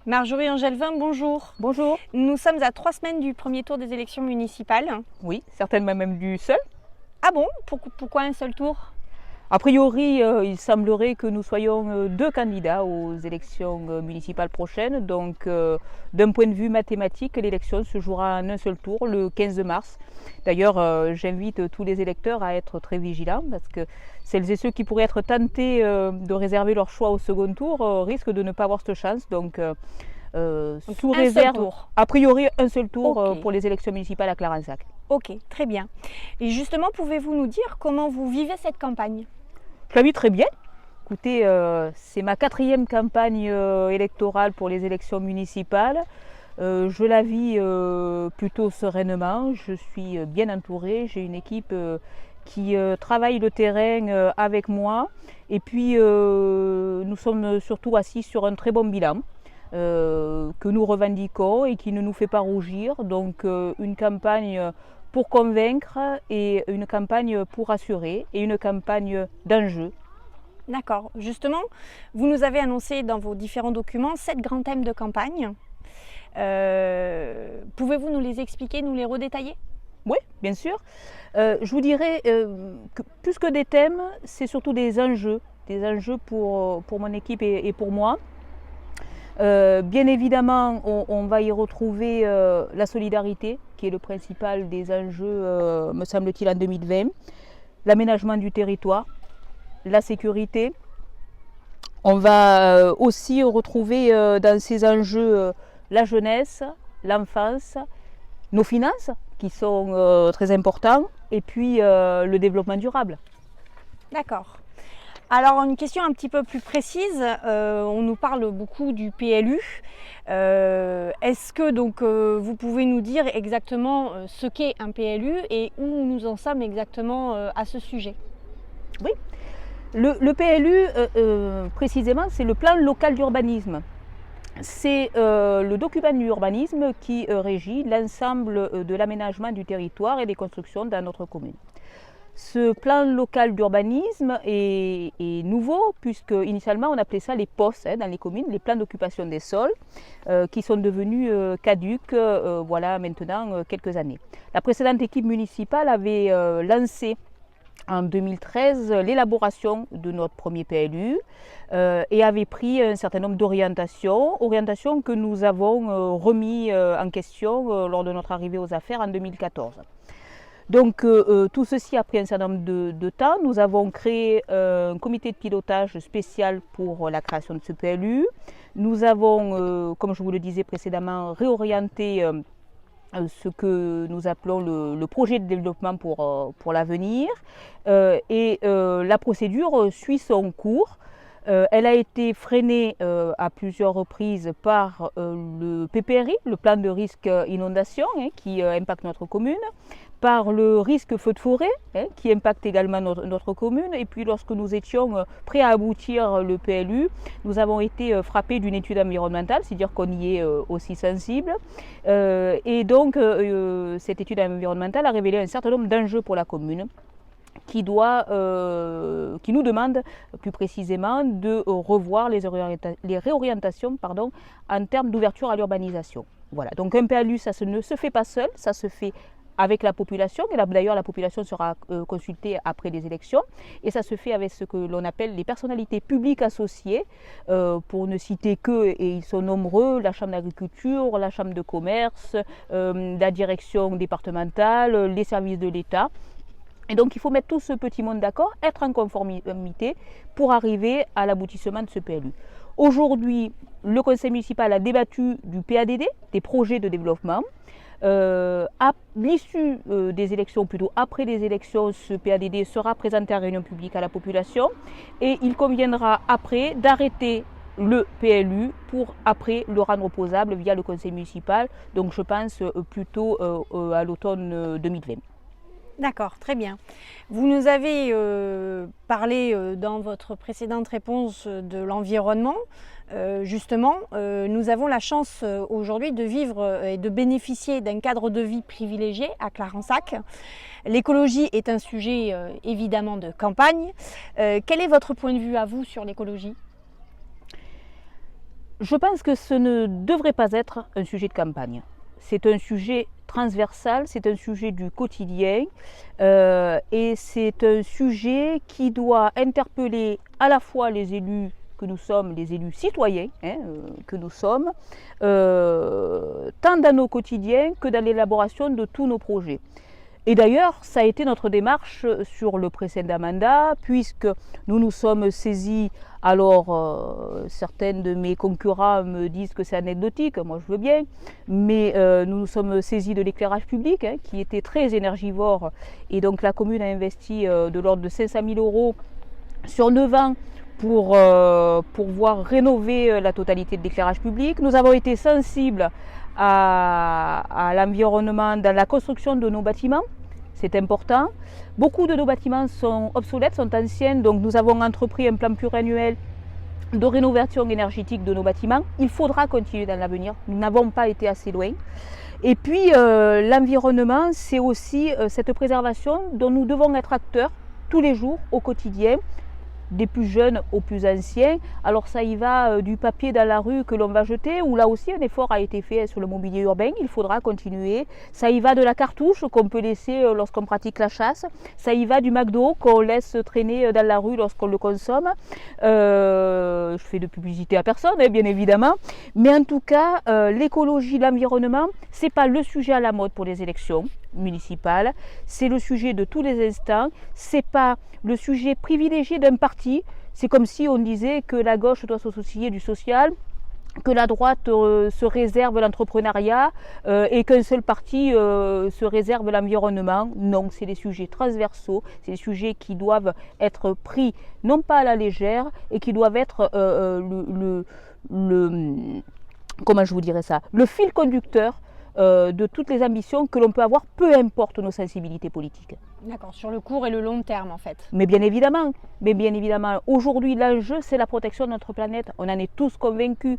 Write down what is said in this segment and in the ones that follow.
Marjorie Angelvin, bonjour. Bonjour. Nous sommes à 3 semaines du premier tour des élections municipales. Oui, certainement même du seul. Ah bon? Pourquoi un seul tour? A priori, il semblerait que nous soyons deux candidats aux élections municipales prochaines. Donc, d'un point de vue mathématique, l'élection se jouera en un seul tour, le 15 mars. D'ailleurs, j'invite tous les électeurs à être très vigilants parce que celles et ceux qui pourraient être tentés de réserver leur choix au second tour risquent de ne pas avoir cette chance. Donc, sous un seul réserve, tour. a priori, un seul tour Ok. pour les élections municipales à Clarensac. Ok, très bien. Et justement, pouvez-vous nous dire comment vous vivez cette campagne? Je la vis très bien. Écoutez, c'est ma 4e campagne électorale pour les élections municipales. Je la vis plutôt sereinement. Je suis bien entourée. J'ai une équipe qui travaille le terrain avec moi. Et puis, nous sommes surtout assis sur un très bon bilan que nous revendiquons et qui ne nous fait pas rougir. Donc, une campagne pour convaincre et une campagne pour assurer et une campagne d'enjeu. D'accord. Justement, vous nous avez annoncé dans vos différents documents 7 grands thèmes de campagne. Pouvez-vous nous les expliquer, nous les redétailler? Oui, bien sûr. Je vous dirais que plus que des thèmes, c'est surtout des enjeux pour mon équipe et pour moi. Bien évidemment, on va y retrouver la solidarité, qui est le principal des enjeux, me semble-t-il, en 2020, l'aménagement du territoire, la sécurité. On va aussi retrouver dans ces enjeux la jeunesse, l'enfance, nos finances, qui sont très importants, et puis le développement durable. D'accord. Alors, une question un petit peu plus précise, on nous parle beaucoup du PLU. Est-ce que donc vous pouvez nous dire exactement ce qu'est un PLU et où nous en sommes exactement à ce sujet? Oui, le PLU, précisément, c'est le plan local d'urbanisme. C'est le document d'urbanisme qui régit l'ensemble de l'aménagement du territoire et des constructions dans notre commune. Ce plan local d'urbanisme est nouveau puisque initialement on appelait ça les POS dans les communes, les plans d'occupation des sols, qui sont devenus caducs voilà maintenant quelques années. La précédente équipe municipale avait lancé en 2013 l'élaboration de notre premier PLU et avait pris un certain nombre orientations que nous avons remis en question lors de notre arrivée aux affaires en 2014. Donc tout ceci a pris un certain nombre de temps. Nous avons créé un comité de pilotage spécial pour la création de ce PLU. Nous avons, comme je vous le disais précédemment, réorienté ce que nous appelons le projet de développement pour l'avenir. Et la procédure suit son cours. Elle a été freinée à plusieurs reprises par le PPRI, le plan de risque inondation, qui impacte notre commune, par le risque feu de forêt, qui impacte également notre commune. Et puis lorsque nous étions prêts à aboutir le PLU, nous avons été frappés d'une étude environnementale, c'est-à-dire qu'on y est aussi sensible. Et donc cette étude environnementale a révélé un certain nombre d'enjeux pour la commune, qui nous demande plus précisément de revoir les réorientations en termes d'ouverture à l'urbanisation. Voilà. Donc un PLU, ça ne se fait pas seul, ça se fait avec la population, et d'ailleurs la population sera consultée après les élections, et ça se fait avec ce que l'on appelle les personnalités publiques associées, pour ne citer que, et ils sont nombreux, la Chambre d'agriculture, la Chambre de commerce, la direction départementale, les services de l'État. Et donc il faut mettre tout ce petit monde d'accord, être en conformité pour arriver à l'aboutissement de ce PLU. Aujourd'hui, le conseil municipal a débattu du PADD, des projets de développement. À l'issue des élections, plutôt après les élections, ce PADD sera présenté en réunion publique à la population et il conviendra après d'arrêter le PLU pour après le rendre opposable via le conseil municipal. Donc je pense plutôt à l'automne 2020. D'accord, très bien. Vous nous avez parlé dans votre précédente réponse de l'environnement. Justement, nous avons la chance aujourd'hui de vivre et de bénéficier d'un cadre de vie privilégié à Clarensac. L'écologie est un sujet évidemment de campagne. Quel est votre point de vue à vous sur l'écologie ? Je pense que ce ne devrait pas être un sujet de campagne. C'est un sujet transversal, c'est un sujet du quotidien et c'est un sujet qui doit interpeller à la fois les élus que nous sommes, les élus citoyens que nous sommes, tant dans nos quotidiens que dans l'élaboration de tous nos projets. Et d'ailleurs, ça a été notre démarche sur le précédent mandat, puisque nous nous sommes saisis, alors certains de mes concurrents me disent que c'est anecdotique, moi je veux bien, mais nous nous sommes saisis de l'éclairage public, qui était très énergivore, et donc la commune a investi de l'ordre de 500 000 € sur 9 ans pour pouvoir rénover la totalité de l'éclairage public. Nous avons été sensibles à l'environnement dans la construction de nos bâtiments, c'est important. Beaucoup de nos bâtiments sont obsolètes, sont anciens, donc nous avons entrepris un plan pluriannuel de rénovation énergétique de nos bâtiments. Il faudra continuer dans l'avenir, nous n'avons pas été assez loin. Et puis l'environnement, c'est aussi cette préservation dont nous devons être acteurs tous les jours, au quotidien, des plus jeunes aux plus anciens. Alors ça y va du papier dans la rue que l'on va jeter, où là aussi un effort a été fait sur le mobilier urbain, il faudra continuer. Ça y va de la cartouche qu'on peut laisser lorsqu'on pratique la chasse. Ça y va du McDo qu'on laisse traîner dans la rue lorsqu'on le consomme. Je fais de publicité à personne, bien évidemment. Mais en tout cas, l'écologie, l'environnement, c'est pas le sujet à la mode pour les élections municipales. C'est le sujet de tous les instants. C'est pas le sujet privilégié d'un parti. C'est comme si on disait que la gauche doit se soucier du social, que la droite se réserve l'entrepreneuriat et qu'un seul parti se réserve l'environnement. Non, c'est des sujets transversaux, c'est des sujets qui doivent être pris non pas à la légère et qui doivent être comment je vous dirais ça, le fil conducteur de toutes les ambitions que l'on peut avoir, peu importe nos sensibilités politiques. D'accord, sur le court et le long terme en fait. Mais bien évidemment, aujourd'hui l'enjeu c'est la protection de notre planète, on en est tous convaincus.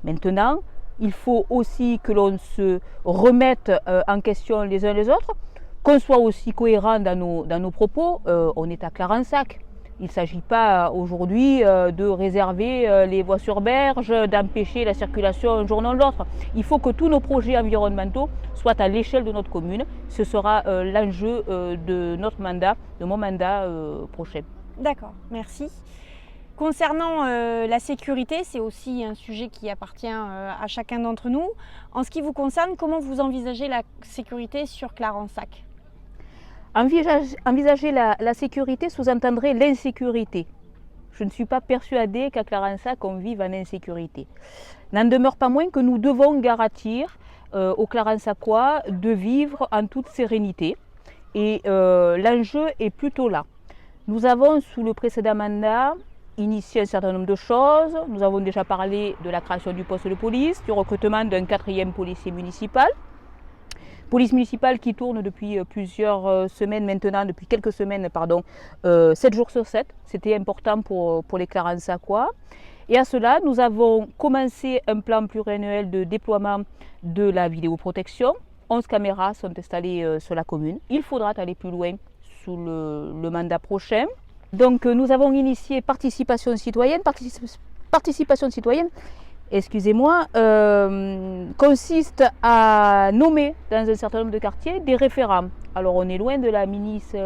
Maintenant, il faut aussi que l'on se remette en question les uns les autres, qu'on soit aussi cohérent dans nos propos. On est à Clarensac. Il ne s'agit pas aujourd'hui de réserver les voies sur berge, d'empêcher la circulation un jour ou l'autre. Il faut que tous nos projets environnementaux soient à l'échelle de notre commune. Ce sera l'enjeu de notre mandat, de mon mandat prochain. D'accord, merci. Concernant la sécurité, c'est aussi un sujet qui appartient à chacun d'entre nous. En ce qui vous concerne, comment vous envisagez la sécurité sur Clarensac ? Envisager la sécurité sous-entendrait l'insécurité. Je ne suis pas persuadée qu'à Clarensac on vive en insécurité. N'en demeure pas moins que nous devons garantir aux Clarensacois de vivre en toute sérénité. Et l'enjeu est plutôt là. Nous avons, sous le précédent mandat, initié un certain nombre de choses. Nous avons déjà parlé de la création du poste de police, du recrutement d'un 4e policier municipal. Police municipale qui tourne depuis plusieurs semaines maintenant, depuis quelques semaines, 7 jours sur 7. C'était important pour les Clarensacois. Et à cela, nous avons commencé un plan pluriannuel de déploiement de la vidéoprotection. 11 caméras sont installées sur la commune. Il faudra aller plus loin sous le mandat prochain. Donc nous avons initié participation citoyenne. Participation citoyenne, excusez-moi, consiste à nommer dans un certain nombre de quartiers des référents. Alors on est loin de la milice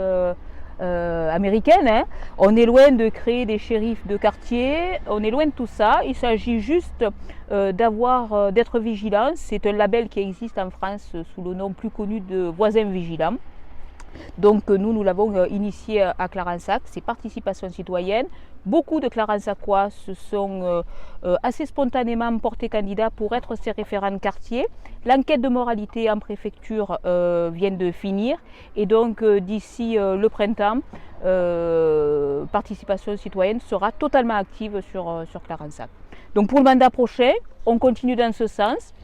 américaine, on est loin de créer des shérifs de quartier, on est loin de tout ça. Il s'agit juste d'être vigilant. C'est un label qui existe en France sous le nom plus connu de voisins vigilants. Donc nous l'avons initié à Clarensac, c'est participation citoyenne. Beaucoup de Clarensacois se sont assez spontanément portés candidats pour être ces référents de quartier. L'enquête de moralité en préfecture vient de finir et donc d'ici le printemps, participation citoyenne sera totalement active sur Clarensac. Donc pour le mandat prochain, on continue dans ce sens.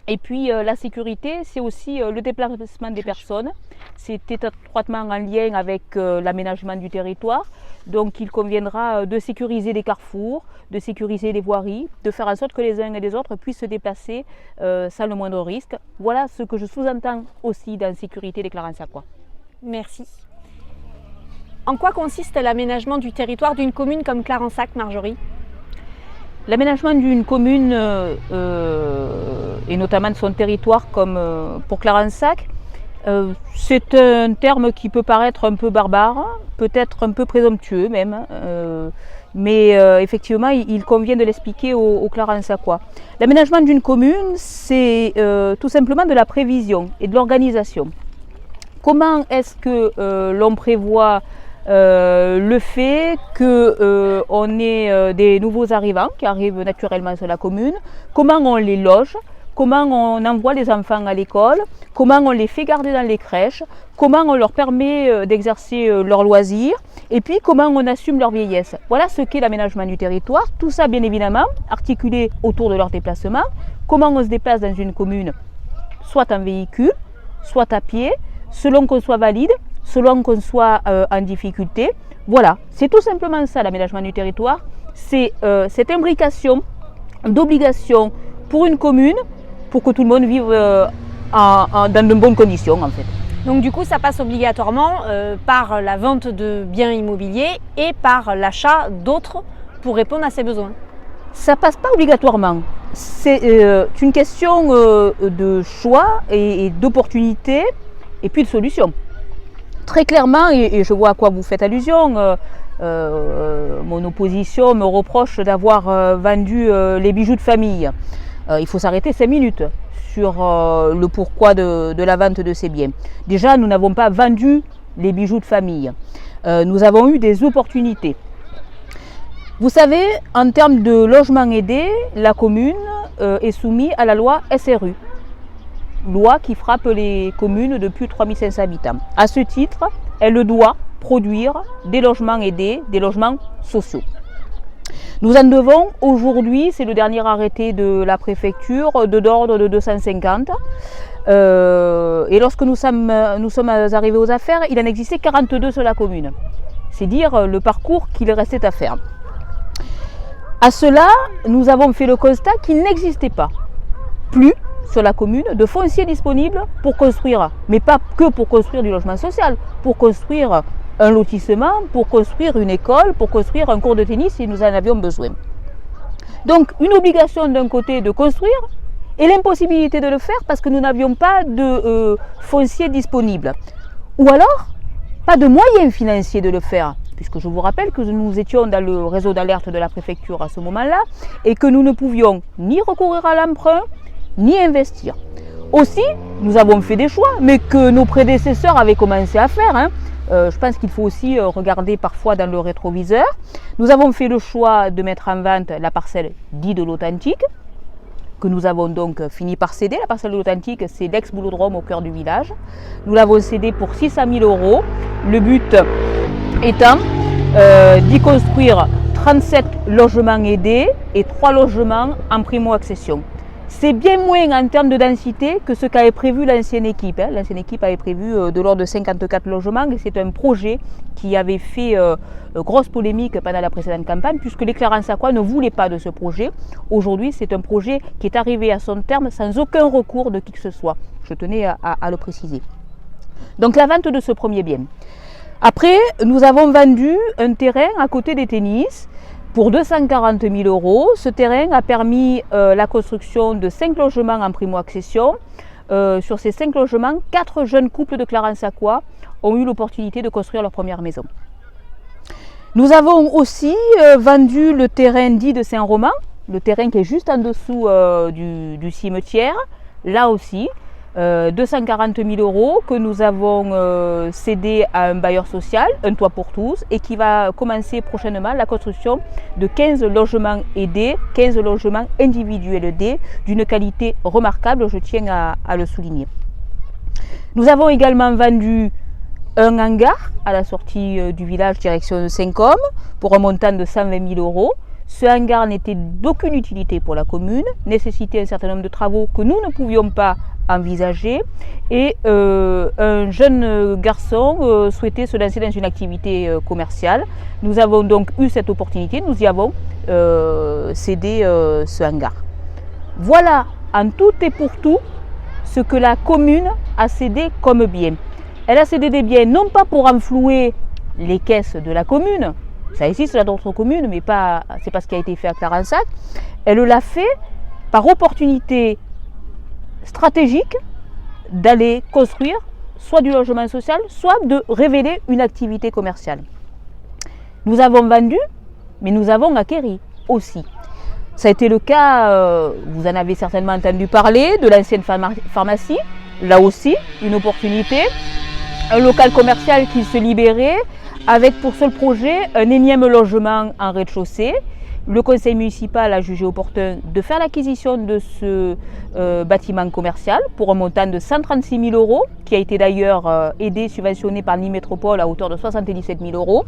Et puis la sécurité, c'est aussi le déplacement des personnes. C'est étroitement en lien avec l'aménagement du territoire. Donc il conviendra de sécuriser les carrefours, de sécuriser les voiries, de faire en sorte que les uns et les autres puissent se déplacer sans le moindre risque. Voilà ce que je sous-entends aussi dans la sécurité des Clarensacois. Merci. En quoi consiste l'aménagement du territoire d'une commune comme Clarensac, Marjorie ? L'aménagement d'une commune et notamment de son territoire comme pour Clarensac, c'est un terme qui peut paraître un peu barbare, peut-être un peu présomptueux même, mais effectivement il convient de l'expliquer aux Clarensacois. L'aménagement d'une commune, c'est tout simplement de la prévision et de l'organisation. Comment est-ce que l'on prévoit le fait qu'on ait des nouveaux arrivants qui arrivent naturellement sur la commune, comment on les loge, comment on envoie les enfants à l'école, comment on les fait garder dans les crèches, comment on leur permet d'exercer leurs loisirs, et puis comment on assume leur vieillesse. Voilà ce qu'est l'aménagement du territoire, tout ça bien évidemment articulé autour de leur déplacement, comment on se déplace dans une commune, soit en véhicule, soit à pied, selon qu'on soit valide, selon qu'on soit en difficulté. Voilà, c'est tout simplement ça l'aménagement du territoire, c'est cette imbrication d'obligations pour une commune, pour que tout le monde vive dans de bonnes conditions en fait. Donc du coup, ça passe obligatoirement par la vente de biens immobiliers et par l'achat d'autres pour répondre à ses besoins. Ça passe pas obligatoirement. C'est une question de choix et d'opportunité et puis de solution. Très clairement, et je vois à quoi vous faites allusion, mon opposition me reproche d'avoir vendu les bijoux de famille. Il faut s'arrêter 5 minutes sur le pourquoi de la vente de ces biens. Déjà, nous n'avons pas vendu les bijoux de famille. Nous avons eu des opportunités. Vous savez, en termes de logement aidé, la commune est soumise à la loi SRU. Loi qui frappe les communes de plus de 3500 habitants. À ce titre, elle doit produire des logements aidés, des logements sociaux. Nous en devons aujourd'hui, c'est le dernier arrêté de la préfecture, de l'ordre de 250. Et lorsque nous sommes arrivés aux affaires, il en existait 42 sur la commune. C'est dire le parcours qu'il restait à faire. À cela, nous avons fait le constat qu'il n'existait pas plus sur la commune de foncier disponible pour construire, mais pas que pour construire du logement social, pour construire un lotissement, pour construire une école, pour construire un court de tennis si nous en avions besoin. Donc une obligation d'un côté de construire et l'impossibilité de le faire parce que nous n'avions pas de foncier disponible. Ou alors, pas de moyens financiers de le faire, puisque je vous rappelle que nous étions dans le réseau d'alerte de la préfecture à ce moment-là et que nous ne pouvions ni recourir à l'emprunt, ni investir. Aussi, nous avons fait des choix, mais que nos prédécesseurs avaient commencé à faire. Je pense qu'il faut aussi regarder parfois dans le rétroviseur. Nous avons fait le choix de mettre en vente la parcelle dite de l'Authentique, que nous avons donc fini par céder. La parcelle de l'Authentique, c'est l'ex-boulodrome au cœur du village. Nous l'avons cédé pour 600 000 €. Le but étant d'y construire 37 logements aidés et 3 logements en primo-accession. C'est bien moins en termes de densité que ce qu'avait prévu l'ancienne équipe. L'ancienne équipe avait prévu de l'ordre de 54 logements et c'est un projet qui avait fait grosse polémique pendant la précédente campagne puisque les Clarensacois ne voulaient pas de ce projet. Aujourd'hui, c'est un projet qui est arrivé à son terme sans aucun recours de qui que ce soit. Je tenais à le préciser. Donc la vente de ce premier bien. Après, nous avons vendu un terrain à côté des tennis pour 240 000 €. Ce terrain a permis la construction de 5 logements en primo-accession. Sur ces 5 logements, 4 jeunes couples de Clarensacois ont eu l'opportunité de construire leur première maison. Nous avons aussi vendu le terrain dit de Saint-Romain, le terrain qui est juste en dessous du cimetière. Là aussi, 240 000 € que nous avons cédé à un bailleur social, un toit pour tous, et qui va commencer prochainement la construction de 15 logements aidés, 15 logements individuels aidés, d'une qualité remarquable, je tiens à le souligner. Nous avons également vendu un hangar à la sortie du village direction de Saint-Côme pour un montant de 120 000 €. Ce hangar n'était d'aucune utilité pour la commune, nécessitait un certain nombre de travaux que nous ne pouvions pas envisager et un jeune garçon souhaitait se lancer dans une activité commerciale. Nous avons donc eu cette opportunité, nous y avons cédé ce hangar. Voilà en tout et pour tout ce que la commune a cédé comme bien. Elle a cédé des biens non pas pour enflouer les caisses de la commune, ça existe dans d'autres communes, mais c'est pas ce qui a été fait à Clarensac. Elle l'a fait par opportunité stratégique d'aller construire soit du logement social, soit de révéler une activité commerciale. Nous avons vendu, mais nous avons acquéri aussi. Ça a été le cas, vous en avez certainement entendu parler, de l'ancienne pharmacie. Là aussi, une opportunité. Un local commercial qui se libérait avec pour seul projet un énième logement en rez-de-chaussée. Le conseil municipal a jugé opportun de faire l'acquisition de ce bâtiment commercial pour un montant de 136 000 €, qui a été d'ailleurs aidé, subventionné par l'I-Métropole à hauteur de 77 000 €.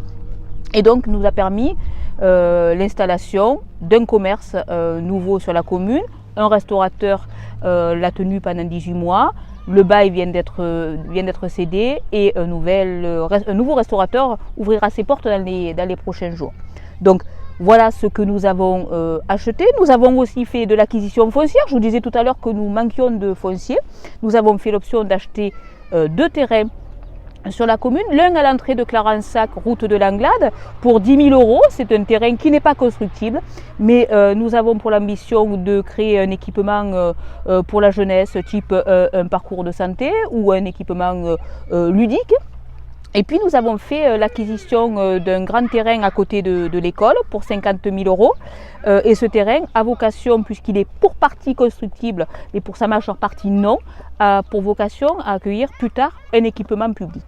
Et donc nous a permis l'installation d'un commerce nouveau sur la commune. Un restaurateur l'a tenu pendant 18 mois. Le bail vient d'être cédé et un nouveau restaurateur ouvrira ses portes dans les prochains jours. Donc voilà ce que nous avons acheté. Nous avons aussi fait de l'acquisition foncière. Je vous disais tout à l'heure que nous manquions de foncier. Nous avons fait l'option d'acheter 2 terrains sur la commune, l'un à l'entrée de Clarensac, route de l'Anglade, pour 10 000 €. C'est un terrain qui n'est pas constructible, mais nous avons pour l'ambition de créer un équipement pour la jeunesse, type un parcours de santé ou un équipement ludique. Et puis nous avons fait l'acquisition d'un grand terrain à côté de l'école pour 50 000 €. Et ce terrain a vocation, puisqu'il est pour partie constructible, mais pour sa majeure partie non, a pour vocation à accueillir plus tard un équipement public.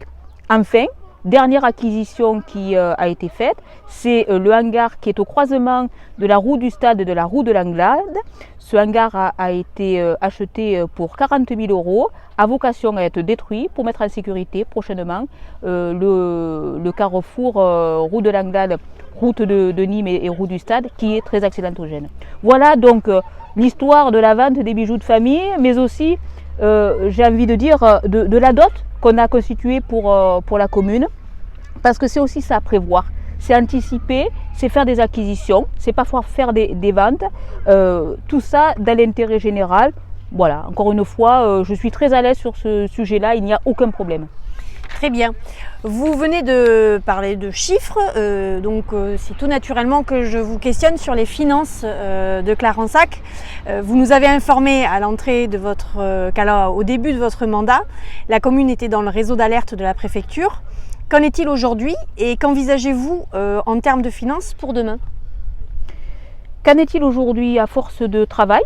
Enfin, dernière acquisition qui a été faite, c'est le hangar qui est au croisement de la roue du Stade et de la roue de l'Anglade. Ce hangar a été acheté pour 40 000 €, a vocation à être détruit pour mettre en sécurité prochainement le carrefour roue de l'Anglade, route de Nîmes et roue du Stade, qui est très accidentogène. Voilà donc l'histoire de la vente des bijoux de famille, mais aussi, j'ai envie de dire, de la dot qu'on a constituée pour la commune, parce que c'est aussi ça à prévoir. C'est anticiper, c'est faire des acquisitions, c'est parfois faire des ventes, tout ça dans l'intérêt général. Voilà, encore une fois, je suis très à l'aise sur ce sujet-là, il n'y a aucun problème. Très bien. Vous venez de parler de chiffres, donc c'est tout naturellement que je vous questionne sur les finances de Clarensac. Vous nous avez informé à l'entrée de au début de votre mandat, la commune était dans le réseau d'alerte de la préfecture. Qu'en est-il aujourd'hui et qu'envisagez-vous en termes de finances pour demain? Qu'en est-il aujourd'hui à force de travail?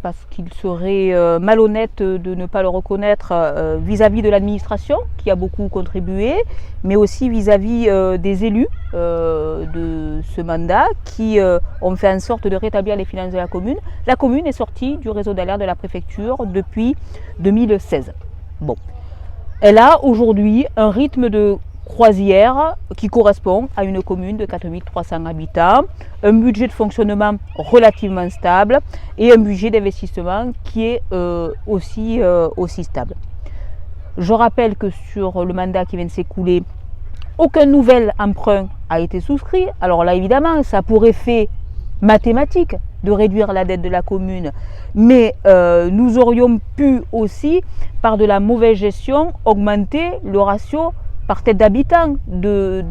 Parce qu'il serait malhonnête de ne pas le reconnaître vis-à-vis de l'administration qui a beaucoup contribué, mais aussi vis-à-vis des élus de ce mandat qui ont fait en sorte de rétablir les finances de la commune. La commune est sortie du réseau d'alerte de la préfecture depuis 2016. Bon. Elle a aujourd'hui un rythme de croisière qui correspond à une commune de 4 300 habitants, un budget de fonctionnement relativement stable et un budget d'investissement qui est aussi stable. Je rappelle que sur le mandat qui vient de s'écouler, aucun nouvel emprunt a été souscrit. Alors là, évidemment, ça a pour effet mathématique de réduire la dette de la commune, mais nous aurions pu aussi, par de la mauvaise gestion, augmenter le ratio par tête d'habitant de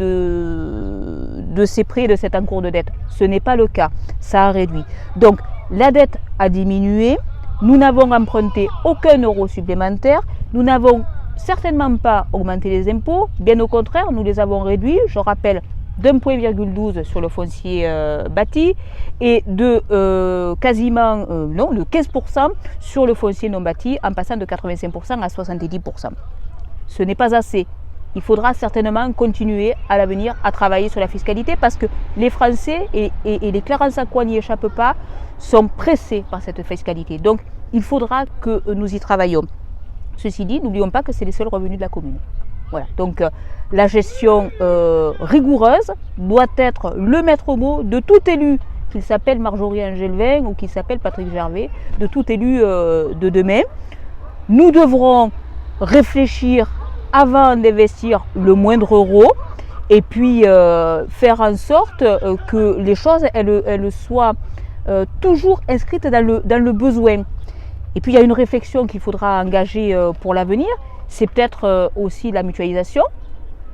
ces prêts, de cet encours de dette. Ce n'est pas le cas, ça a réduit. Donc la dette a diminué, nous n'avons emprunté aucun euro supplémentaire, nous n'avons certainement pas augmenté les impôts, bien au contraire, nous les avons réduits. Je rappelle, d'1,12 point sur le foncier bâti et de quasiment, non, de 15% sur le foncier non bâti, en passant de 85% à 70%. Ce n'est pas assez. Il faudra certainement continuer à l'avenir à travailler sur la fiscalité parce que les Français et les Clarensacois n'y échappent pas, sont pressés par cette fiscalité. Donc il faudra que nous y travaillions. Ceci dit, n'oublions pas que c'est les seuls revenus de la commune. Voilà. Donc la gestion rigoureuse doit être le maître mot de tout élu, qu'il s'appelle Marjorie Angelvin ou qu'il s'appelle Patrick Gervais, de tout élu de demain. Nous devrons réfléchir avant d'investir le moindre euro et puis faire en sorte que les choses elles soient toujours inscrites dans le besoin. Et puis il y a une réflexion qu'il faudra engager pour l'avenir, c'est peut-être aussi la mutualisation.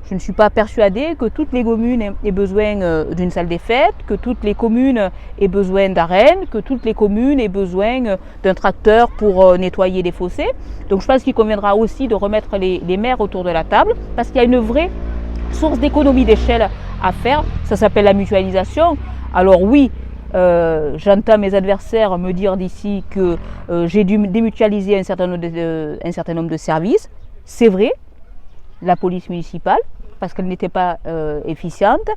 Je ne suis pas persuadée que toutes les communes aient besoin d'une salle des fêtes, que toutes les communes aient besoin d'arènes, que toutes les communes aient besoin d'un tracteur pour nettoyer les fossés. Donc je pense qu'il conviendra aussi de remettre les maires autour de la table, parce qu'il y a une vraie source d'économie d'échelle à faire. Ça s'appelle la mutualisation. Alors oui, j'entends mes adversaires me dire d'ici que j'ai dû démutualiser un certain nombre de services. C'est vrai, la police municipale, parce qu'elle n'était pas efficiente,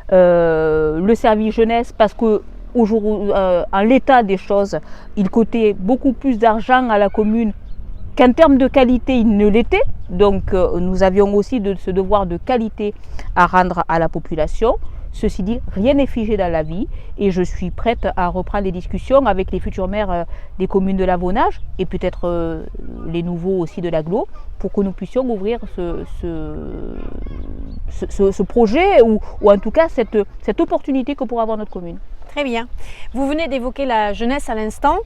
le service jeunesse, parce que en l'état des choses, il coûtait beaucoup plus d'argent à la commune qu'en termes de qualité, il ne l'était. Donc nous avions aussi ce devoir de qualité à rendre à la population. Ceci dit, rien n'est figé dans la vie et je suis prête à reprendre les discussions avec les futurs maires des communes de l'Avonage et peut-être les nouveaux aussi de l'agglo pour que nous puissions ouvrir ce projet ou en tout cas cette opportunité que pourra avoir notre commune. Très bien. Vous venez d'évoquer la jeunesse à l'instant.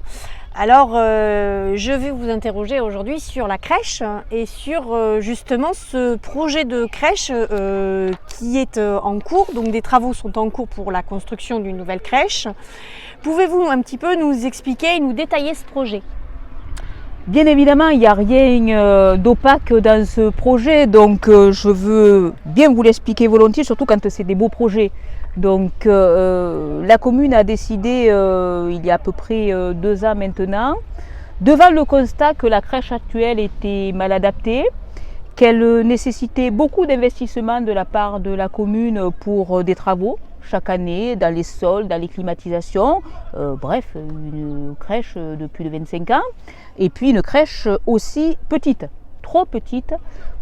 Alors, je vais vous interroger aujourd'hui sur la crèche et sur justement ce projet de crèche qui est en cours. Donc, des travaux sont en cours pour la construction d'une nouvelle crèche. Pouvez-vous un petit peu nous expliquer et nous détailler ce projet ? Bien évidemment, il n'y a rien d'opaque dans ce projet, donc je veux bien vous l'expliquer volontiers, surtout quand c'est des beaux projets. Donc la commune a décidé, il y a à peu près 2 ans maintenant, devant le constat que la crèche actuelle était mal adaptée, qu'elle nécessitait beaucoup d'investissements de la part de la commune pour des travaux chaque année, dans les sols, dans les climatisations, bref, une crèche de plus de 25 ans, et puis une crèche aussi petite, trop petite,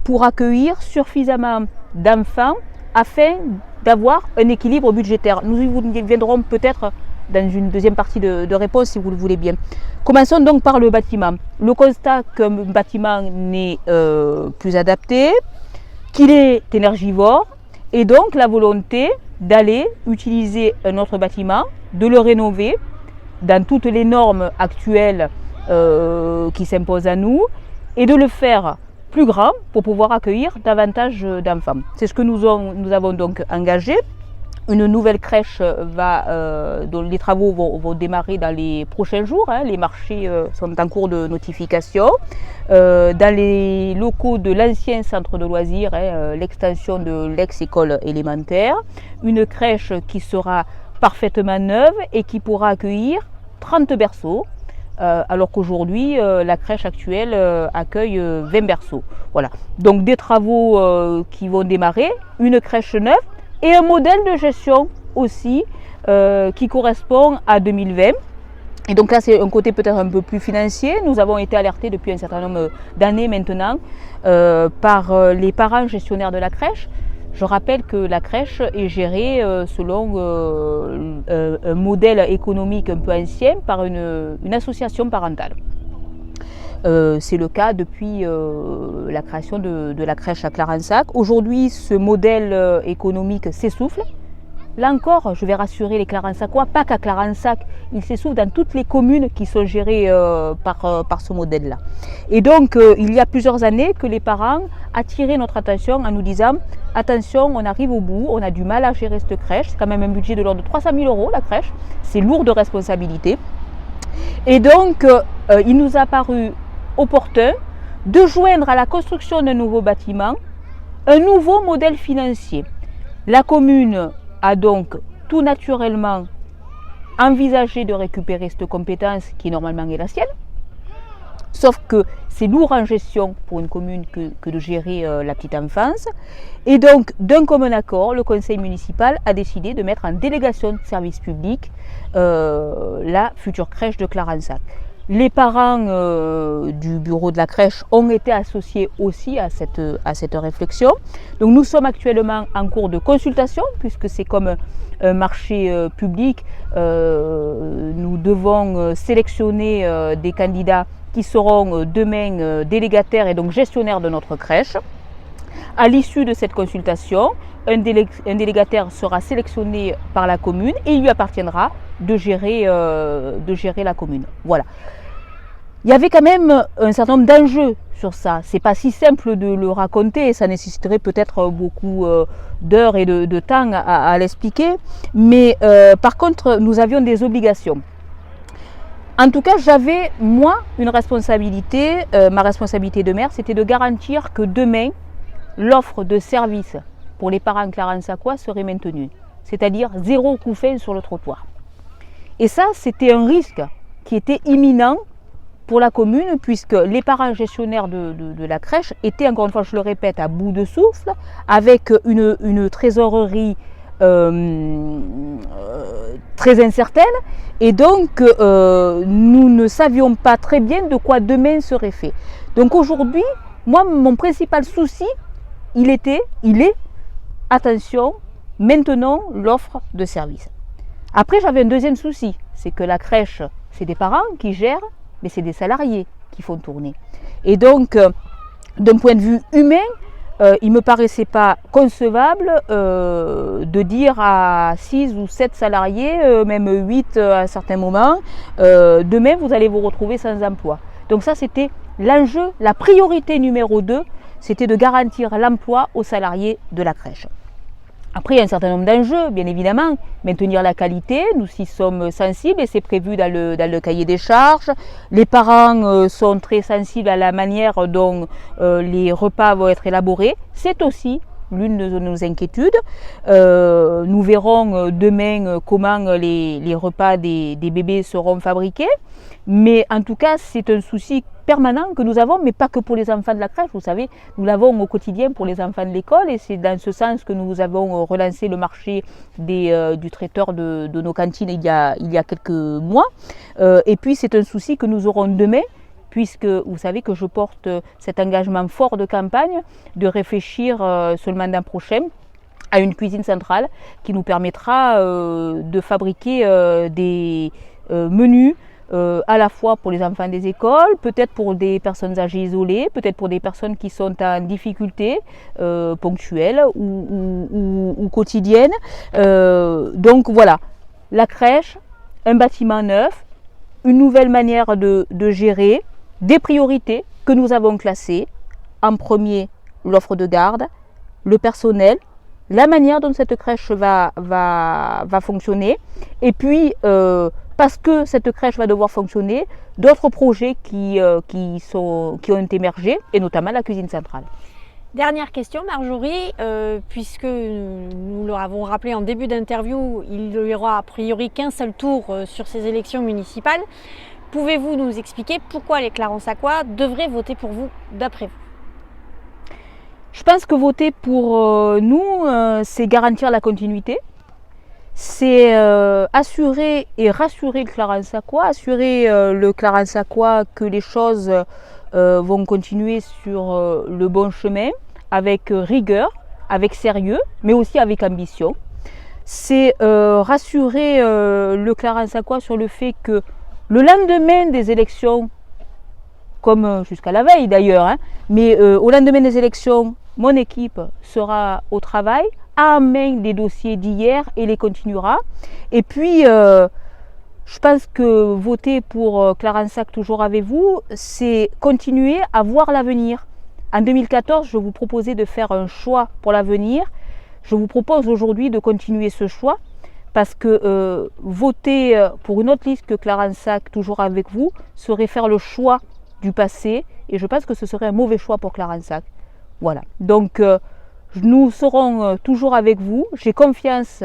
pour accueillir suffisamment d'enfants afin d'avoir un équilibre budgétaire. Nous y viendrons peut-être dans une deuxième partie de réponse si vous le voulez bien. Commençons donc par le bâtiment. Le constat qu'un bâtiment n'est plus adapté, qu'il est énergivore, et donc la volonté d'aller utiliser un autre bâtiment, de le rénover dans toutes les normes actuelles qui s'imposent à nous et de le faire plus grand pour pouvoir accueillir davantage d'enfants. C'est ce que nous avons donc engagé. Une nouvelle crèche dont les travaux vont démarrer dans les prochains jours. Les marchés sont en cours de notification. Dans les locaux de l'ancien centre de loisirs, l'extension de l'ex-école élémentaire. Une crèche qui sera parfaitement neuve et qui pourra accueillir 30 berceaux. Alors qu'aujourd'hui, la crèche actuelle accueille 20 berceaux. Voilà. Donc des travaux qui vont démarrer, une crèche neuve et un modèle de gestion aussi qui correspond à 2020. Et donc là, c'est un côté peut-être un peu plus financier. Nous avons été alertés depuis un certain nombre d'années maintenant par les parents gestionnaires de la crèche. Je rappelle que la crèche est gérée selon un modèle économique un peu ancien par une association parentale. C'est le cas depuis la création de la crèche à Clarensac. Aujourd'hui, ce modèle économique s'essouffle. Là encore, je vais rassurer les Clarensacois, pas qu'à Clarensac, il s'essouffle dans toutes les communes qui sont gérées par ce modèle-là. Et donc, il y a plusieurs années que les parents attiraient notre attention en nous disant « Attention, on arrive au bout, on a du mal à gérer cette crèche, c'est quand même un budget de l'ordre de 300 000 € la crèche, c'est lourd de responsabilité. » Et donc, il nous a paru opportun de joindre à la construction d'un nouveau bâtiment un nouveau modèle financier. La commune a donc tout naturellement envisagé de récupérer cette compétence qui normalement est la sienne, sauf que c'est lourd en gestion pour une commune que de gérer la petite enfance. Et donc, d'un commun accord, le conseil municipal a décidé de mettre en délégation de service public la future crèche de Clarensac. Les parents du bureau de la crèche ont été associés aussi à cette réflexion. Donc nous sommes actuellement en cours de consultation, puisque c'est comme un marché public. Nous devons sélectionner des candidats qui seront demain délégataires et donc gestionnaires de notre crèche. À l'issue de cette consultation, un délégataire sera sélectionné par la commune et il lui appartiendra de gérer la commune. Voilà. il y avait quand même un certain nombre d'enjeux sur ça. C'est pas si simple de le raconter, ça nécessiterait peut-être beaucoup d'heures et de temps à l'expliquer. Mais par contre, nous avions des obligations. En tout cas, j'avais, moi, une responsabilité. Ma responsabilité de maire, c'était de garantir que demain, l'offre de services pour les parents clarensacois serait maintenue. C'est-à-dire 0 couffin sur le trottoir. Et ça, c'était un risque qui était imminent pour la commune, puisque les parents gestionnaires de la crèche étaient, encore une fois, je le répète, à bout de souffle, avec une trésorerie très incertaine, et donc nous ne savions pas très bien de quoi demain serait fait. Donc aujourd'hui, moi, mon principal souci, il est, attention, maintenons l'offre de service. Après, j'avais un deuxième souci, c'est que la crèche, c'est des parents qui gèrent, mais c'est des salariés qui font tourner. Et donc, d'un point de vue humain, il ne me paraissait pas concevable de dire à 6 ou 7 salariés, même 8 à certains moments, demain vous allez vous retrouver sans emploi. Donc ça, c'était l'enjeu, la priorité numéro 2, c'était de garantir l'emploi aux salariés de la crèche. Après, il y a un certain nombre d'enjeux, bien évidemment. Maintenir la qualité, nous y sommes sensibles et c'est prévu dans le cahier des charges. Les parents sont très sensibles à la manière dont les repas vont être élaborés. C'est aussi l'une de nos inquiétudes. Nous verrons demain comment les repas des bébés seront fabriqués. Mais en tout cas, c'est un souci permanent que nous avons, mais pas que pour les enfants de la crèche. Vous savez, nous l'avons au quotidien pour les enfants de l'école et c'est dans ce sens que nous avons relancé le marché du traiteur de nos cantines il y a quelques mois. Et puis, c'est un souci que nous aurons demain, puisque vous savez que je porte cet engagement fort de campagne de réfléchir sur le mandat prochain à une cuisine centrale qui nous permettra de fabriquer des menus à la fois pour les enfants des écoles, peut-être pour des personnes âgées isolées, peut-être pour des personnes qui sont en difficulté ponctuelle ou quotidienne. Donc voilà, la crèche, un bâtiment neuf, une nouvelle manière de gérer, des priorités que nous avons classées. En premier, l'offre de garde, le personnel, la manière dont cette crèche va fonctionner, et puis parce que cette crèche va devoir fonctionner, d'autres projets qui ont émergé, et notamment la cuisine centrale. Dernière question, Marjorie, puisque nous l'avons rappelé en début d'interview, il n'y aura a priori qu'un seul tour sur ces élections municipales. Pouvez-vous nous expliquer pourquoi les Clarensacois devraient voter pour vous, d'après vous? Je pense que voter pour nous, c'est garantir la continuité. C'est assurer et rassurer le Clarensacois, assurer le Clarensacois que les choses vont continuer sur le bon chemin, avec rigueur, avec sérieux, mais aussi avec ambition. C'est rassurer le Clarensacois sur le fait que le lendemain des élections, comme jusqu'à la veille d'ailleurs, mais au lendemain des élections, mon équipe sera au travail, a en main des dossiers d'hier et les continuera. Et puis, je pense que voter pour Clarensac toujours avec vous, c'est continuer à voir l'avenir. En 2014, je vous proposais de faire un choix pour l'avenir. Je vous propose aujourd'hui de continuer ce choix parce que voter pour une autre liste que Clarensac toujours avec vous serait faire le choix du passé et je pense que ce serait un mauvais choix pour Clarensac. Voilà. Donc, nous serons toujours avec vous. J'ai confiance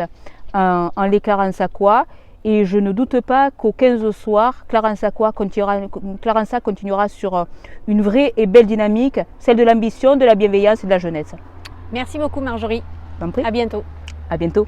en les Clarensacois et je ne doute pas qu'au 15 soir, Clarensac continuera sur une vraie et belle dynamique, celle de l'ambition, de la bienveillance et de la jeunesse. Merci beaucoup Marjorie. T'en prie. À bientôt. À bientôt.